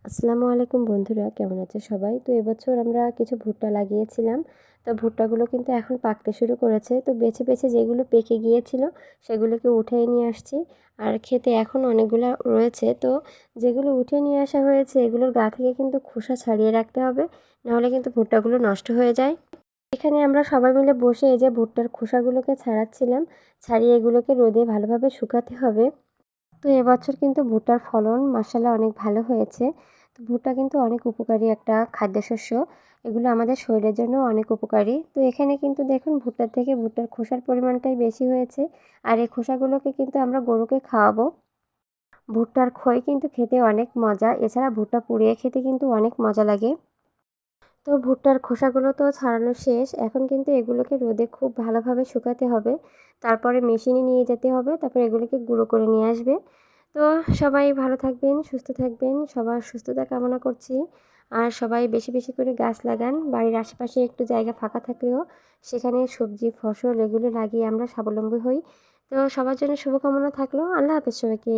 আসসালামু আলাইকুম বন্ধুরা, কেমন আছে সবাই? তো এবছর আমরা কিছু ভুট্টা লাগিয়েছিলাম। তো ভুট্টাগুলো কিন্তু এখন পাকতে শুরু করেছে। তো বেছে বেছে যেগুলো পেকে গিয়েছিল সেগুলোকে উঠিয়ে নিয়ে আসছি। আর খেতে এখন অনেকগুলো রয়েছে। তো যেগুলো উঠিয়ে নিয়ে আসা হয়েছে এগুলোর গা থেকে কিন্তু খোসা ছাড়িয়ে রাখতে হবে, নাহলে কিন্তু ভুট্টাগুলো নষ্ট হয়ে যায়। এখানে আমরা সবাই মিলে বসে এই যে ভুট্টার খোসাগুলোকে ছাড়াচ্ছিলাম। ছাড়িয়ে এগুলোকে রোদে ভালোভাবে শুকাতে হবে। তো এবছর কিন্তু ভুট্টার ফলন মাশাআল্লাহ অনেক ভালো হয়েছে। তো ভুট্টা কিন্তু অনেক উপকারী একটা খাদ্যশস্য। এগুলো আমাদের শরীরের জন্য অনেক উপকারী। তো এখানে কিন্তু দেখুন ভুট্টার থেকে ভুট্টার খোসার পরিমাণটাই বেশি হয়েছে। আর এই খোসাগুলোকে কিন্তু আমরা গরুকে খাওয়াবো। ভুট্টার খই কিন্তু খেতে অনেক মজা। এছাড়া ভুট্টা পুড়িয়ে খেতে কিন্তু অনেক মজা লাগে। তো ভুট্টার খোসাগুলো তো ছাড়ানো শেষ। এখন কিন্তু এগুলোকে রোদে খুব ভালোভাবে শুকাতে হবে। তারপরে মেশিনে নিয়ে যেতে হবে। তারপরে এগুলোকে গুঁড়ো করে নিয়ে আসবে। তো সবাই ভালো থাকবেন, সুস্থ থাকবেন। সবার সুস্থতা কামনা করছি। আর সবাই বেশি বেশি করে গাছ লাগান। বাড়ির আশেপাশে একটু জায়গা ফাঁকা থাকলেও সেখানে সবজি, ফসল এগুলো লাগিয়ে আমরা স্বাবলম্বী হই। তো সবার জন্য শুভকামনা থাকলো। আল্লাহ হাফেজ সবাইকে।